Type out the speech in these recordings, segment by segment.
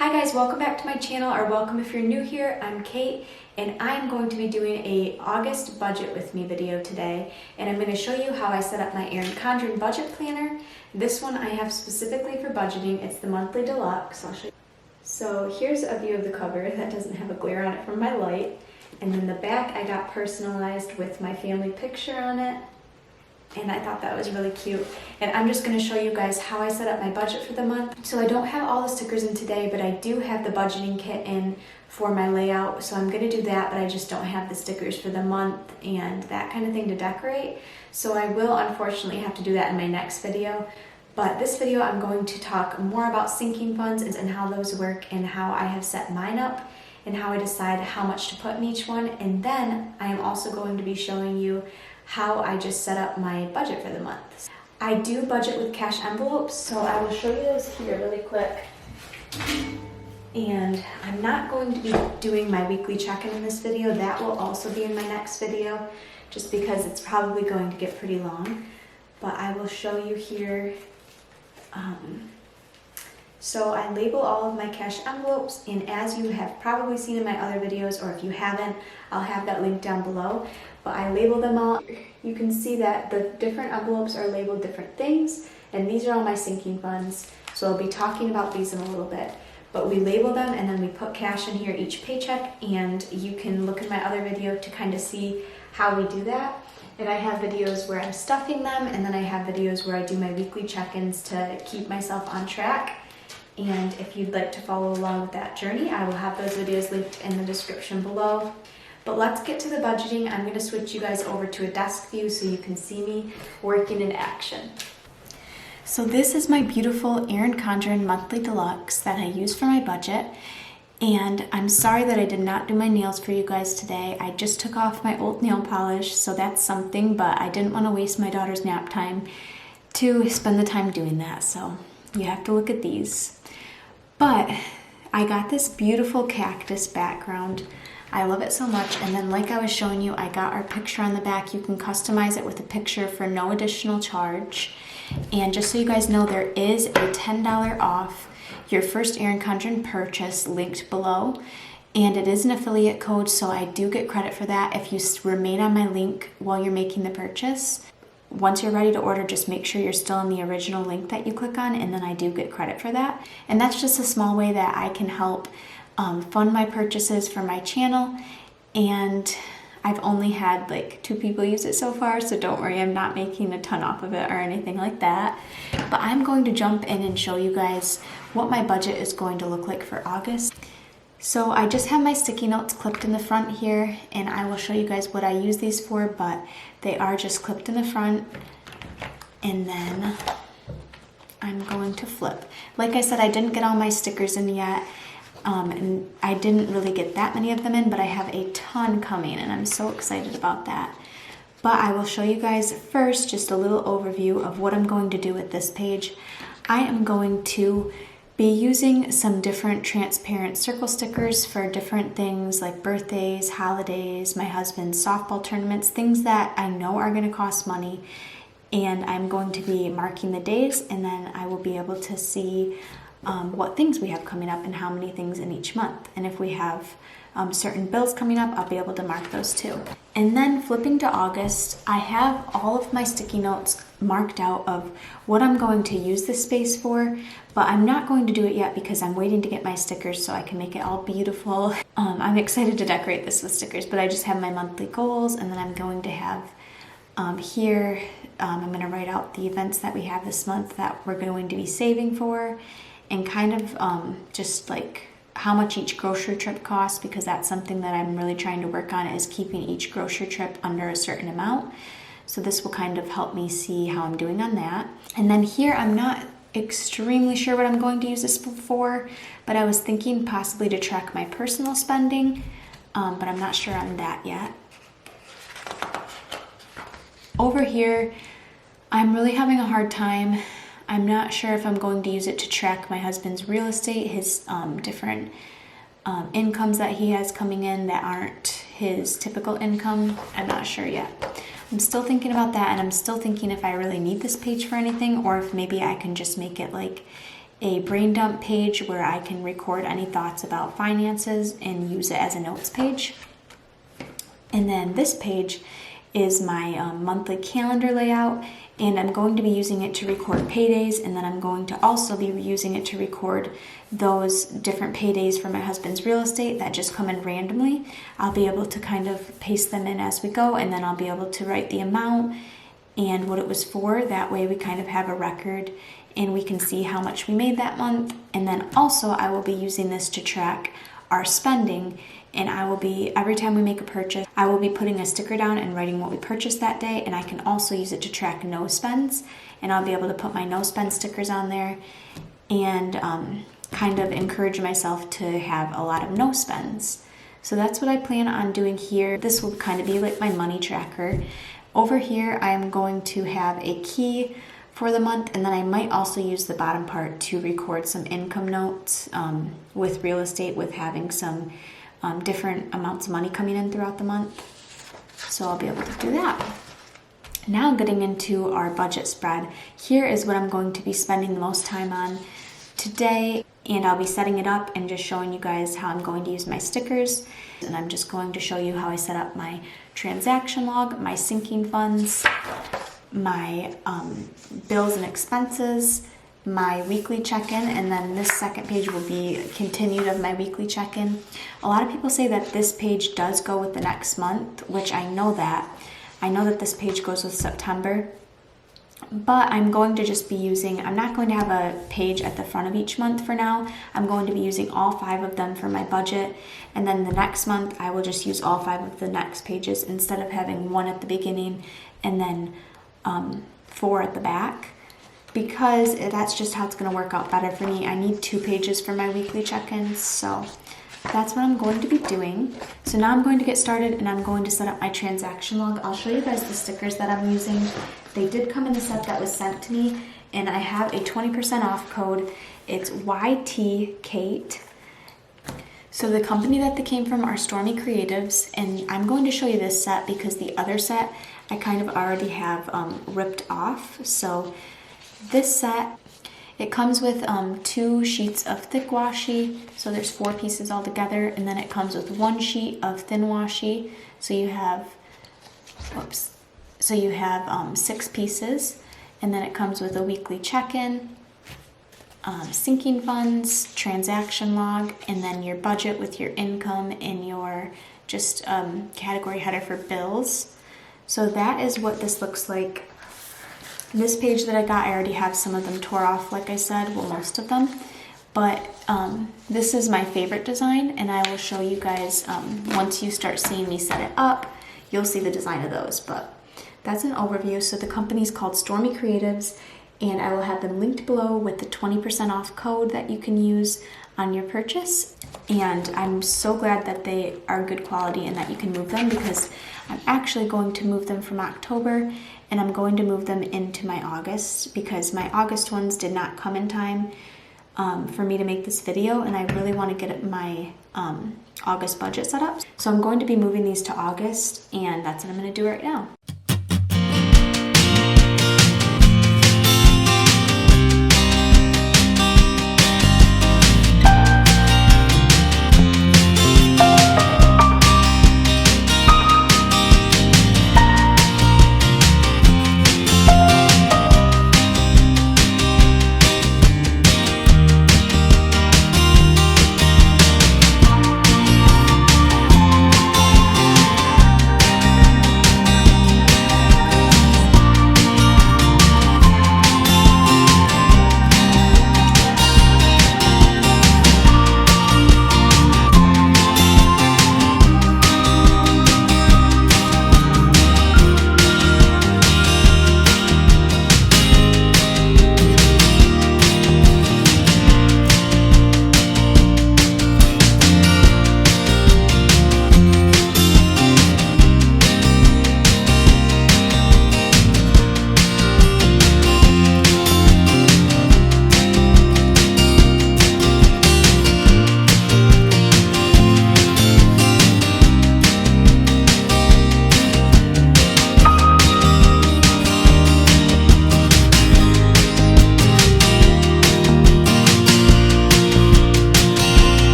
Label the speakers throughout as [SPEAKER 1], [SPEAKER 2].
[SPEAKER 1] Hi guys, welcome back to my channel, or welcome if you're new here. I'm Kate, and I'm going to be doing a August budget with me video today, and I'm going to show you how I set up my Erin Condren budget planner. This one I have specifically for budgeting. It's the monthly deluxe. I'll show you. So here's a view of the cover that doesn't have a glare on it from my light, and then the back I got personalized with my family picture on it. And I thought that was really cute. And I'm just going to show you guys how I set up my budget for the month. So I don't have all the stickers in today, but I do have the budgeting kit in for my layout. So I'm going to do that, but I just don't have the stickers for the month and that kind of thing to decorate. So I will unfortunately have to do that in my next video. But this video I'm going to talk more about sinking funds and how those work and how I have set mine up and how I decide how much to put in each one. And then I am also going to be showing you how I just set up my budget for the month. I do budget with cash envelopes, so I will show you those here really quick. And I'm not going to be doing my weekly check-in in this video. That will also be in my next video, just because it's probably going to get pretty long. But I will show you here. So I label all of my cash envelopes, and as you have probably seen in my other videos, or if you haven't, I'll have that link down below. But I label them all. You can see that the different envelopes are labeled different things, and these are all my sinking funds. So I'll be talking about these in a little bit. But we label them, and then we put cash in here each paycheck, and you can look in my other video to kind of see how we do that. And I have videos where I'm stuffing them, and then I have videos where I do my weekly check-ins to keep myself on track. And if you'd like to follow along with that journey, I will have those videos linked in the description below. But let's get to the budgeting. I'm going to switch you guys over to a desk view so you can see me working in action. So this is my beautiful Erin Condren Monthly Deluxe that I use for my budget. And I'm sorry that I did not do my nails for you guys today. I just took off my old nail polish, so that's something, but I didn't want to waste my daughter's nap time to spend the time doing that. So you have to look at these. But I got this beautiful cactus background. I love it so much. And then like I was showing you, I got our picture on the back. You can customize it with a picture for no additional charge. And just so you guys know, there is a $10 off your first Erin Condren purchase linked below. And it is an affiliate code, so I do get credit for that if you remain on my link while you're making the purchase. Once you're ready to order, just make sure you're still in the original link that you click on, and then I do get credit for that. And that's just a small way that I can help fund my purchases for my channel. And I've only had like 2 people use it so far, so don't worry, I'm not making a ton off of it or anything like that. But I'm going to jump in and show you guys what my budget is going to look like for August. So I just have my sticky notes clipped in the front here, and I will show you guys what I use these for, but they are just clipped in the front. And then I'm going to flip. Like I said, I didn't get all my stickers in yet, and I didn't really get that many of them in, but I have a ton coming, and I'm so excited about that. But I will show you guys first just a little overview of what I'm going to do with this page. I am going to be using some different transparent circle stickers for different things like birthdays, holidays, my husband's softball tournaments, things that I know are going to cost money. And I'm going to be marking the days, and then I will be able to see what things we have coming up and how many things in each month. And if we have certain bills coming up, I'll be able to mark those too. And then flipping to August, I have all of my sticky notes marked out of what I'm going to use this space for, but I'm not going to do it yet because I'm waiting to get my stickers so I can make it all beautiful. I'm excited to decorate this with stickers, but I just have my monthly goals, and then I'm going to have here, I'm going to write out the events that we have this month that we're going to be saving for, and kind of just like how much each grocery trip costs, because that's something that I'm really trying to work on, is keeping each grocery trip under a certain amount. So this will kind of help me see how I'm doing on that. And then here, I'm not extremely sure what I'm going to use this for, but I was thinking possibly to track my personal spending, but I'm not sure on that yet. Over here, I'm really having a hard time. I'm not sure if I'm going to use it to track my husband's real estate, his different incomes that he has coming in that aren't his typical income. I'm not sure yet. I'm still thinking about that, and I'm still thinking if I really need this page for anything, or if maybe I can just make it like a brain dump page where I can record any thoughts about finances and use it as a notes page. And then this page is my monthly calendar layout, and I'm going to be using it to record paydays, and then I'm going to also be using it to record those different paydays for my husband's real estate that just come in randomly. I'll be able to kind of paste them in as we go, and then I'll be able to write the amount and what it was for. That way we kind of have a record and we can see how much we made that month. And then also I will be using this to track our spending, and I will be, every time we make a purchase, I will be putting a sticker down and writing what we purchased that day, and I can also use it to track no spends, and I'll be able to put my no spend stickers on there and kind of encourage myself to have a lot of no spends. So that's what I plan on doing here. This will kind of be like my money tracker. Over here I am going to have a key for the month, and then I might also use the bottom part to record some income notes with real estate, with having some different amounts of money coming in throughout the month. So I'll be able to do that. Now getting into our budget spread, here is what I'm going to be spending the most time on today, and I'll be setting it up and just showing you guys how I'm going to use my stickers. And I'm just going to show you how I set up my transaction log, my sinking funds, my bills and expenses, my weekly check-in, and then this second page will be continued of my weekly check-in. A lot of people say that this page does go with the next month, which I know that. I know that this page goes with September, but I'm going to just be using, I'm not going to have a page at the front of each month for now. I'm going to be using all 5 of them for my budget, and then the next month I will just use all 5 of the next pages instead of having 1 at the beginning and then 4 at the back, because that's just how it's going to work out better for me. I need 2 pages for my weekly check-ins, so that's what I'm going to be doing. So now I'm going to get started and I'm going to set up my transaction log. I'll show you guys the stickers that I'm using. They did come in the set that was sent to me, and I have a 20% off code. It's YT Kate. So the company that they came from are Stormy Creatives, and I'm going to show you this set because the other set I kind of already have ripped off. So this set, it comes with 2 sheets of thick washi, so there's 4 pieces all together, and then it comes with 1 sheet of thin washi, so you have 6 pieces, and then it comes with a weekly check-in, sinking funds, transaction log, and then your budget with your income and your just category header for bills. So that is what this looks like. This page that I got, I already have some of them tore off, like I said, well, most of them. But this is my favorite design, and I will show you guys, once you start seeing me set it up, you'll see the design of those. But that's an overview. So the company's called Stormy Creatives, and I will have them linked below with the 20% off code that you can use on your purchase. And I'm so glad that they are good quality and that you can move them, because I'm actually going to move them from October, and I'm going to move them into my August, because my August ones did not come in time for me to make this video, and I really want to get my August budget set up. So I'm going to be moving these to August, and that's what I'm going to do right now.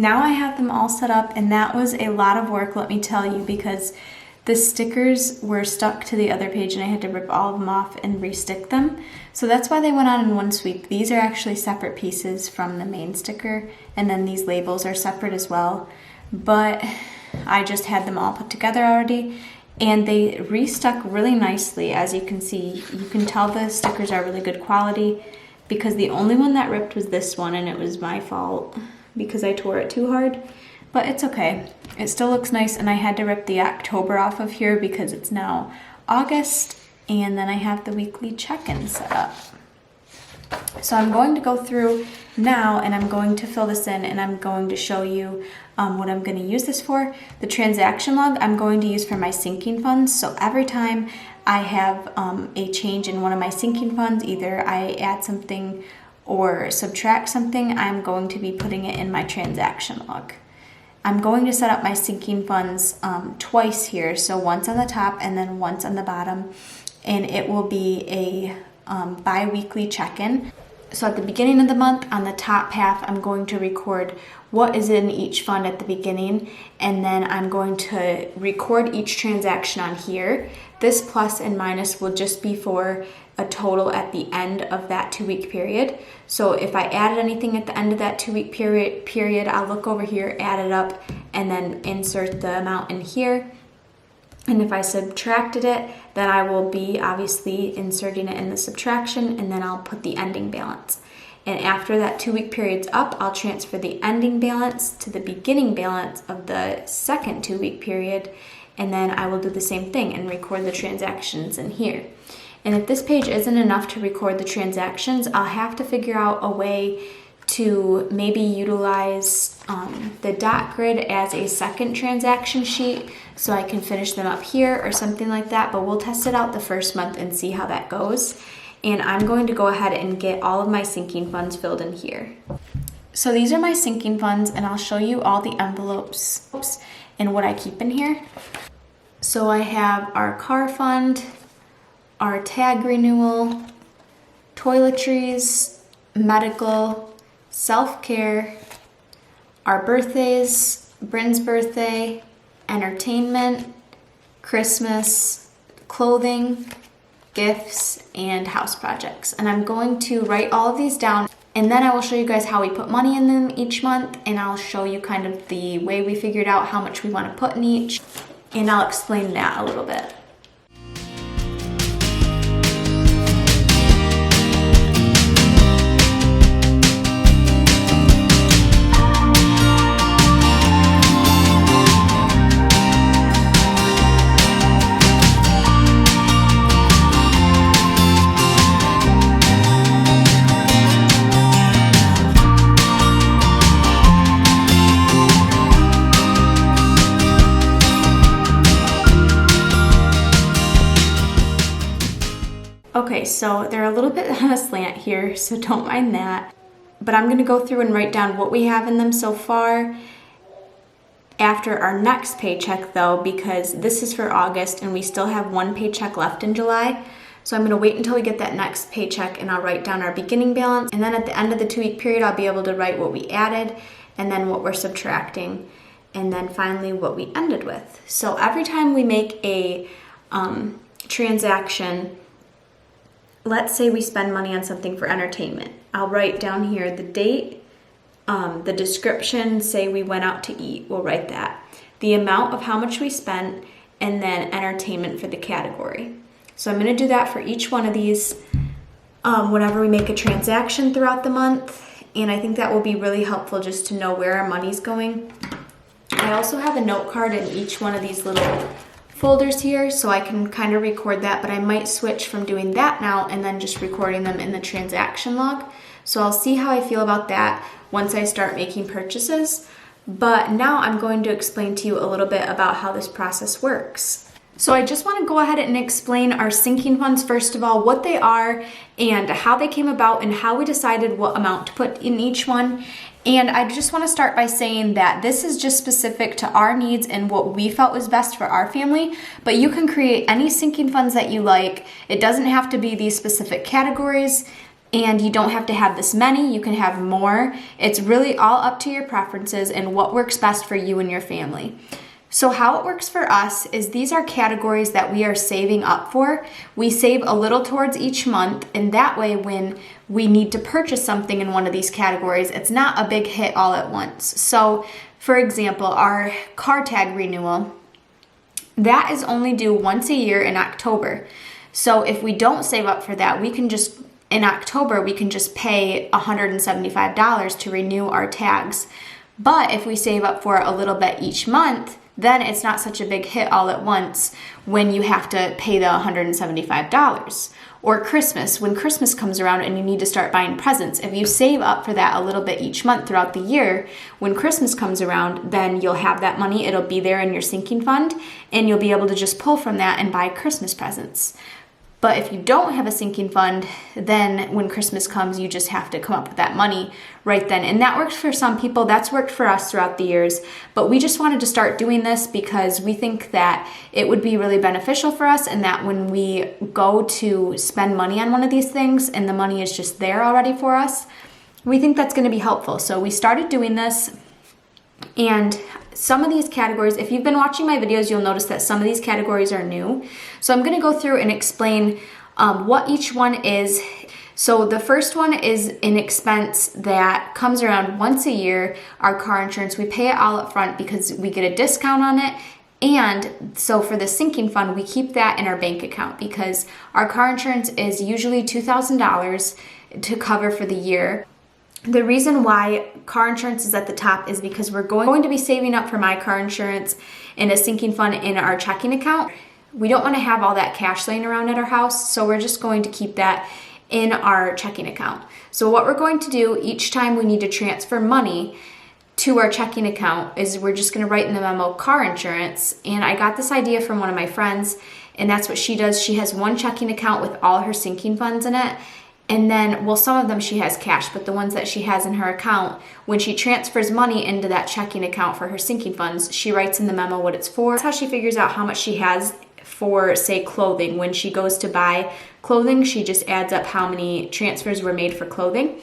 [SPEAKER 1] now I have them all set up, and that was a lot of work, let me tell you, because the stickers were stuck to the other page and I had to rip all of them off and restick them. So that's why they went on in one sweep. These are actually separate pieces from the main sticker, and then these labels are separate as well. But I just had them all put together already, and they restuck really nicely. As you can see, you can tell the stickers are really good quality, because the only one that ripped was this one, and it was my fault because I tore it too hard. But it's okay. It still looks nice, and I had to rip the October off of here because it's now August, and then I have the weekly check-in set up. So I'm going to go through now, and I'm going to fill this in, and I'm going to show you what I'm going to use this for. The transaction log I'm going to use for my sinking funds. So every time I have a change in one of my sinking funds, either I add something or subtract something, I'm going to be putting it in my transaction log. I'm going to set up my sinking funds twice here, so once on the top and then once on the bottom, and it will be a bi-weekly check-in. So at the beginning of the month, on the top half, I'm going to record what is in each fund at the beginning, and then I'm going to record each transaction on here. This plus and minus will just be for a total at the end of that 2-week period. So if I added anything at the end of that 2-week period, I'll look over here, add it up, and then insert the amount in here. And if I subtracted it, then I will be obviously inserting it in the subtraction, and then I'll put the ending balance. And after that 2-week period's up, I'll transfer the ending balance to the beginning balance of the second 2-week period, and then I will do the same thing and record the transactions in here. And if this page isn't enough to record the transactions, I'll have to figure out a way to maybe utilize the dot grid as a second transaction sheet so I can finish them up here or something like that, but we'll test it out the first month and see how that goes. And I'm going to go ahead and get all of my sinking funds filled in here. So these are my sinking funds, and I'll show you all the envelopes and what I keep in here. So I have our car fund, our tag renewal, toiletries, medical, self-care, our birthdays, Bryn's birthday, entertainment, Christmas, clothing, gifts, and house projects. And I'm going to write all of these down, and then I will show you guys how we put money in them each month, and I'll show you kind of the way we figured out how much we want to put in each, and I'll explain that a little bit. Okay, so they're a little bit on a slant here, so don't mind that. But I'm gonna go through and write down what we have in them so far after our next paycheck though, because this is for August and we still have one paycheck left in July. So I'm gonna wait until we get that next paycheck and I'll write down our beginning balance. And then at the end of the 2-week period, I'll be able to write what we added and then what we're subtracting, and then finally what we ended with. So every time we make a transaction, let's say we spend money on something for entertainment. I'll write down here the date, the description, say we went out to eat, we'll write that. The amount of how much we spent, and then entertainment for the category. So I'm gonna do that for each one of these whenever we make a transaction throughout the month, and I think that will be really helpful just to know where our money's going. I also have a note card in each one of these little folders here, so I can kind of record that, but I might switch from doing that now and then just recording them in the transaction log. So I'll see how I feel about that once I start making purchases. But now I'm going to explain to you a little bit about how this process works. So I just want to go ahead and explain our sinking funds first of all, what they are and how they came about and how we decided what amount to put in each one. And I just want to start by saying that this is just specific to our needs and what we felt was best for our family, but you can create any sinking funds that you like. It doesn't have to be these specific categories. and you don't have to have this many, you can have more. It's really all up to your preferences and what works best for you and your family. So how it works for us is these are categories that we are saving up for. We save a little towards each month, and that way when we need to purchase something in one of these categories, it's not a big hit all at once. So for example, our car tag renewal, that is only due once a year in October. So if we don't save up for that, in October, we can just pay $175 to renew our tags. But if we save up for it a little bit each month, then it's not such a big hit all at once when you have to pay the $175. Or Christmas, when Christmas comes around and you need to start buying presents. If you save up for that a little bit each month throughout the year, when Christmas comes around, then you'll have that money. It'll be there in your sinking fund, and you'll be able to just pull from that and buy Christmas presents. But if you don't have a sinking fund, then when Christmas comes, you just have to come up with that money right then. And that works for some people. That's worked for us throughout the years. But we just wanted to start doing this because we think that it would be really beneficial for us, and that when we go to spend money on one of these things and the money is just there already for us, we think that's going to be helpful. So we started doing this. And some of these categories, if you've been watching my videos, you'll notice that some of these categories are new. So I'm going to go through and explain what each one is. So the first one is an expense that comes around once a year, our car insurance. We pay it all up front because we get a discount on it. And so for the sinking fund, we keep that in our bank account because our car insurance is usually $2,000 to cover for the year. The reason why car insurance is at the top is because we're going to be saving up for my car insurance in a sinking fund in our checking account. We don't want to have all that cash laying around at our house, so we're just going to keep that in our checking account. So what we're going to do each time we need to transfer money to our checking account is we're just going to write in the memo car insurance. And I got this idea from one of my friends, and that's what she does. She has one checking account with all her sinking funds in it. And then, well, some of them she has cash, but the ones that she has in her account, when she transfers money into that checking account for her sinking funds, she writes in the memo what it's for. That's how she figures out how much she has for, say, clothing. When she goes to buy clothing, she just adds up how many transfers were made for clothing.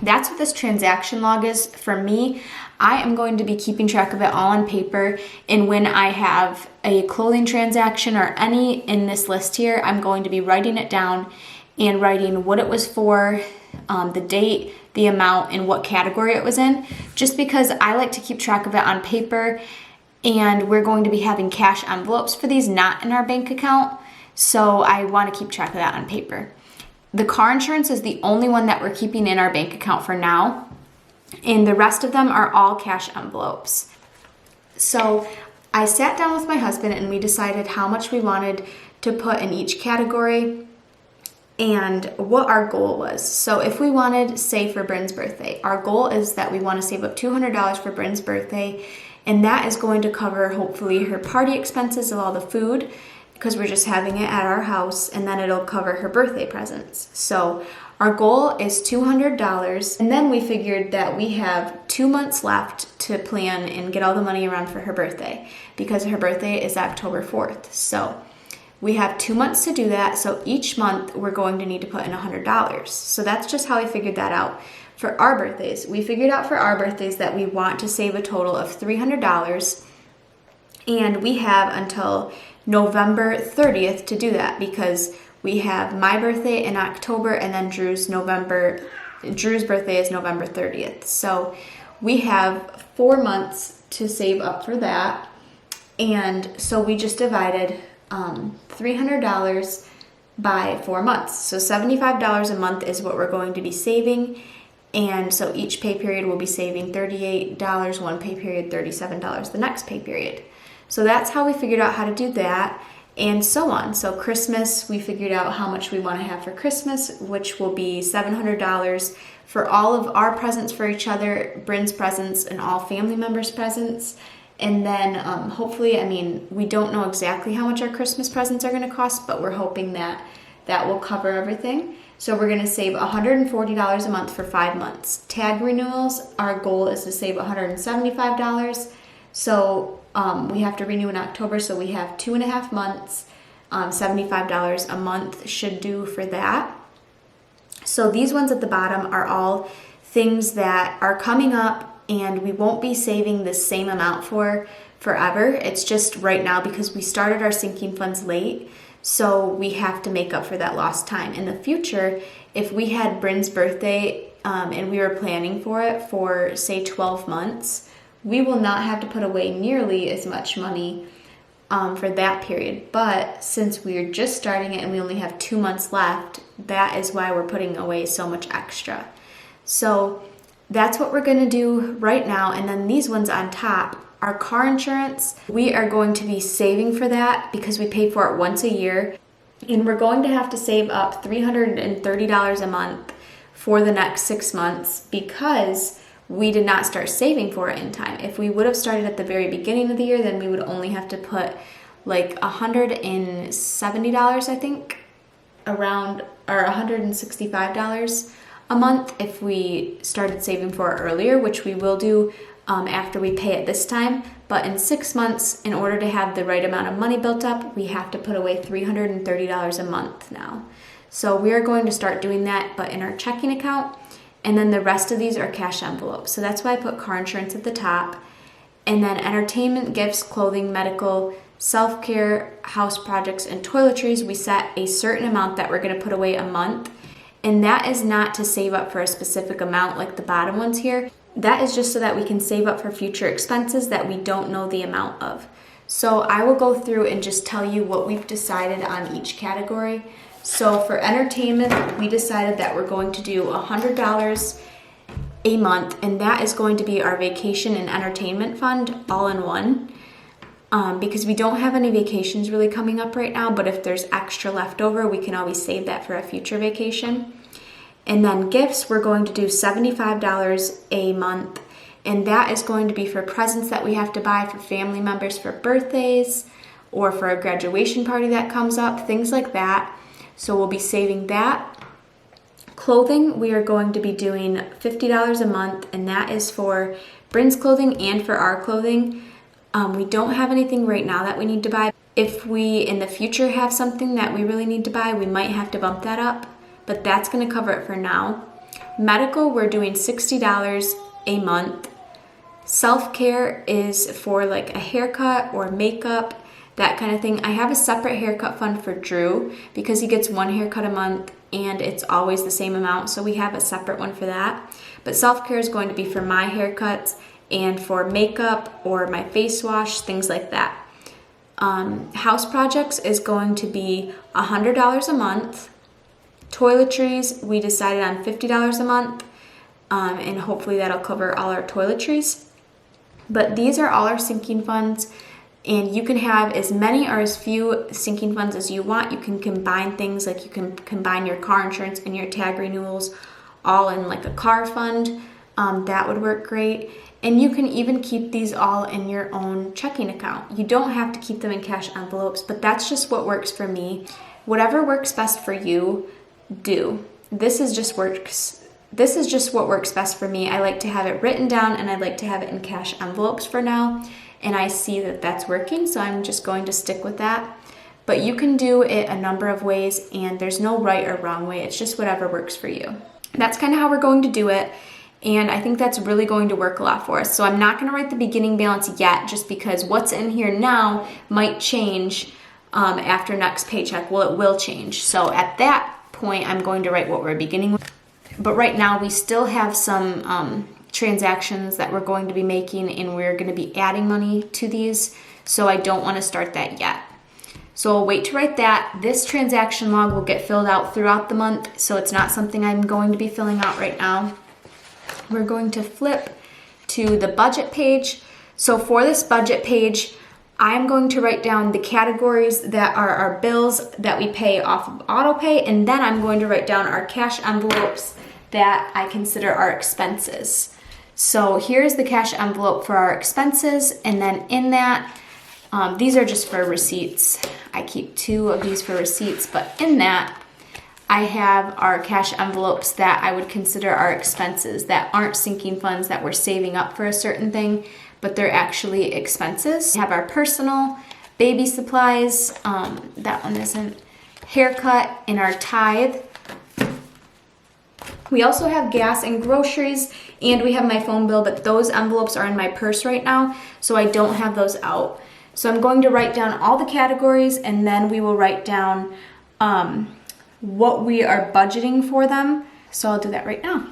[SPEAKER 1] That's what this transaction log is. For me, I am going to be keeping track of it all on paper, and when I have a clothing transaction or any in this list here, I'm going to be writing it down and writing what it was for, the date, the amount, and what category it was in, just because I like to keep track of it on paper, and we're going to be having cash envelopes for these, not in our bank account, so I want to keep track of that on paper. The car insurance is the only one that we're keeping in our bank account for now, and the rest of them are all cash envelopes. So I sat down with my husband and we decided how much we wanted to put in each category and what our goal was. So if we wanted, say, for Bryn's birthday, our goal is that we want to save up $200 for Bryn's birthday, and that is going to cover hopefully her party expenses of all the food, because we're just having it at our house, and then it'll cover her birthday presents. So our goal is $200, and then we figured that we have 2 months left to plan and get all the money around for her birthday, because her birthday is October 4th. So we have 2 months to do that, so each month we're going to need to put in $100. So that's just how we figured that out. For our birthdays, we figured out for our birthdays that we want to save a total of $300, and we have until November 30th to do that, because we have my birthday in October and then Drew's birthday is November 30th. So we have 4 months to save up for that, and so we just divided $300 by 4 months. So $75 a month is what we're going to be saving. And so each pay period will be saving $38 one pay period, $37 the next pay period. So that's how we figured out how to do that, and so on. So Christmas, we figured out how much we want to have for Christmas, which will be $700 for all of our presents for each other, Bryn's presents, and all family members' presents. And then hopefully, we don't know exactly how much our Christmas presents are going to cost, but we're hoping that that will cover everything. So we're going to save $140 a month for 5 months. Tag renewals, our goal is to save $175. So we have to renew in October, so we have 2.5 months. $75 a month should do for that. So these ones at the bottom are all things that are coming up and we won't be saving the same amount for forever. It's just right now because we started our sinking funds late, so we have to make up for that lost time. In the future, if we had Bryn's birthday and we were planning for it for, say, 12 months, we will not have to put away nearly as much money for that period. But since we're just starting it and we only have 2 months left, that is why we're putting away so much extra. So that's what we're going to do right now. And then these ones on top, our car insurance, we are going to be saving for that because we pay for it once a year. And we're going to have to save up $330 a month for the next 6 months because we did not start saving for it in time. If we would have started at the very beginning of the year, then we would only have to put like $170, I think, around, or $165 a month if we started saving for it earlier, which we will do after we pay it this time. But in 6 months, in order to have the right amount of money built up, we have to put away $330 a month now. So we are going to start doing that, but in our checking account. And then the rest of these are cash envelopes. So that's why I put car insurance at the top. And then entertainment, gifts, clothing, medical, self-care, house projects, and toiletries, we set a certain amount that we're going to put away a month. And that is not to save up for a specific amount like the bottom ones here. That is just so that we can save up for future expenses that we don't know the amount of. So I will go through and just tell you what we've decided on each category. So for entertainment, we decided that we're going to do $100 a month, and that is going to be our vacation and entertainment fund all in one. Because we don't have any vacations really coming up right now, but if there's extra left over, we can always save that for a future vacation. And then gifts, we're going to do $75 a month, and that is going to be for presents that we have to buy for family members for birthdays or for a graduation party that comes up, things like that. So we'll be saving that. Clothing, we are going to be doing $50 a month, and that is for Bryn's clothing and for our clothing. We don't have anything right now that we need to buy. If we in the future have something that we really need to buy, we might have to bump that up, but that's going to cover it for now. Medical, we're doing $60 a month. Self-care is for like a haircut or makeup, that kind of thing. I have a separate haircut fund for Drew because he gets one haircut a month and it's always the same amount, so we have a separate one for that. But self-care is going to be for my haircuts and for makeup or my face wash, things like that. House projects is going to be $100 a month. Toiletries, we decided on $50 a month, and hopefully that'll cover all our toiletries. But these are all our sinking funds, and you can have as many or as few sinking funds as you want. You can combine things, like you can combine your car insurance and your tag renewals all in like a car fund. That would work great. And you can even keep these all in your own checking account. You don't have to keep them in cash envelopes, but that's just what works for me. Whatever works best for you, do. This is just what works best for me. I like to have it written down, and I like to have it in cash envelopes for now. And I see that that's working, so I'm just going to stick with that. But you can do it a number of ways, and there's no right or wrong way. It's just whatever works for you. That's kind of how we're going to do it. And I think that's really going to work a lot for us. So I'm not going to write the beginning balance yet, just because what's in here now might change after next paycheck. Well, it will change. So at that point, I'm going to write what we're beginning with. But right now, we still have some transactions that we're going to be making, and we're going to be adding money to these. So I don't want to start that yet. So I'll wait to write that. This transaction log will get filled out throughout the month, so it's not something I'm going to be filling out right now. We're going to flip to the budget page. So for this budget page, I'm going to write down the categories that are our bills that we pay off of autopay, and then I'm going to write down our cash envelopes that I consider our expenses. So here's the cash envelope for our expenses, and then in that, these are just for receipts. I keep 2 of these for receipts, but in that, I have our cash envelopes that I would consider our expenses that aren't sinking funds that we're saving up for a certain thing, but they're actually expenses. We have our personal, baby supplies, that one isn't, haircut, and our tithe. We also have gas and groceries, and we have my phone bill, but those envelopes are in my purse right now, so I don't have those out. So I'm going to write down all the categories, and then we will write down what we are budgeting for them. So I'll do that right now.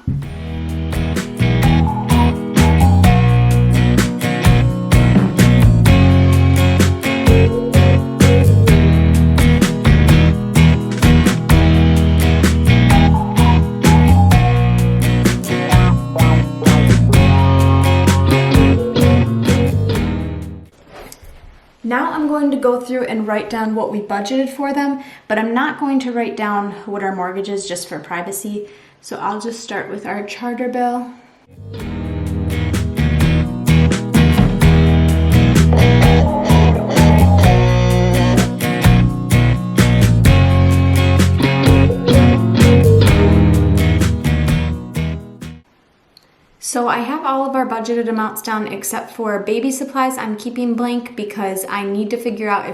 [SPEAKER 1] Now I'm going to go through and write down what we budgeted for them, but I'm not going to write down what our mortgage is just for privacy. So I'll just start with our charter bill. So I have all of our budgeted amounts down except for baby supplies. I'm keeping blank because I need to figure out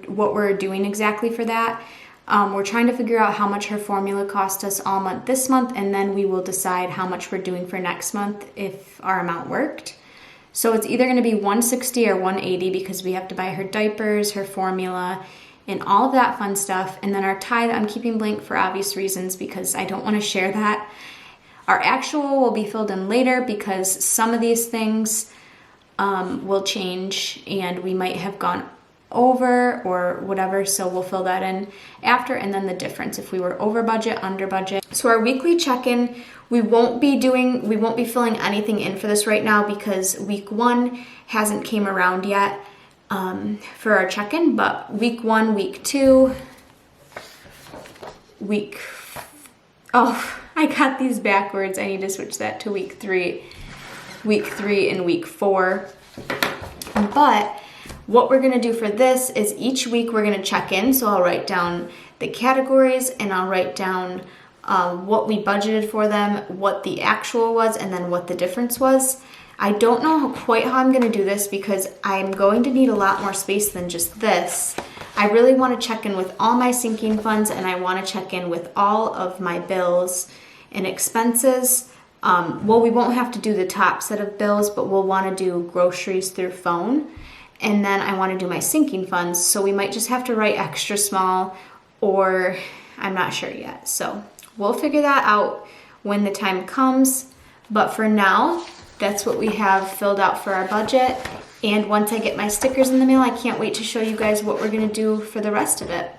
[SPEAKER 1] what we're doing exactly for that. We're trying to figure out how much her formula cost us all month this month, and then we will decide how much we're doing for next month if our amount worked. So it's either going to be $160 or $180 because we have to buy her diapers, her formula, and all of that fun stuff. And then our tithe, I'm keeping blank for obvious reasons because I don't want to share that. Our actual will be filled in later because some of these things will change and we might have gone over or whatever, so we'll fill that in after, and then the difference if we were over budget, under budget. So our weekly check-in, we won't be filling anything in for this right now because week 1 hasn't came around yet for our check-in, but week 1, week 2, I got these backwards. I need to switch that to week 3 and week 4. But what we're gonna do for this is each week we're gonna check in. So I'll write down the categories and I'll write down what we budgeted for them, what the actual was, and then what the difference was. I don't know quite how I'm gonna do this because I'm going to need a lot more space than just this. I really wanna check in with all my sinking funds and I wanna check in with all of my bills and expenses. Well, we won't have to do the top set of bills, but we'll want to do groceries through phone. And then I want to do my sinking funds, so we might just have to write extra small, or I'm not sure yet. So we'll figure that out when the time comes. But for now, that's what we have filled out for our budget. And once I get my stickers in the mail, I can't wait to show you guys what we're going to do for the rest of it.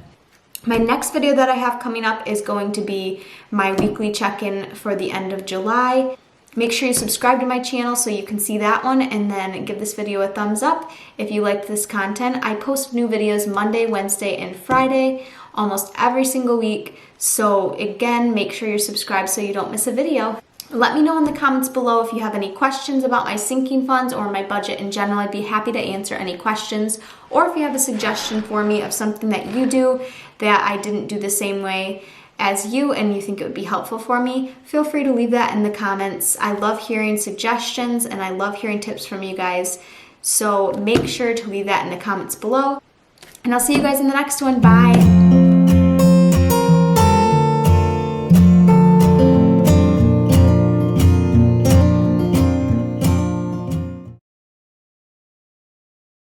[SPEAKER 1] My next video that I have coming up is going to be my weekly check-in for the end of July. Make sure you subscribe to my channel so you can see that one, and then give this video a thumbs up if you liked this content. I post new videos Monday, Wednesday, and Friday almost every single week. So again, make sure you're subscribed so you don't miss a video. Let me know in the comments below if you have any questions about my sinking funds or my budget in general. I'd be happy to answer any questions. Or if you have a suggestion for me of something that you do that I didn't do the same way as you and you think it would be helpful for me, feel free to leave that in the comments. I love hearing suggestions and I love hearing tips from you guys. So make sure to leave that in the comments below. And I'll see you guys in the next one. Bye.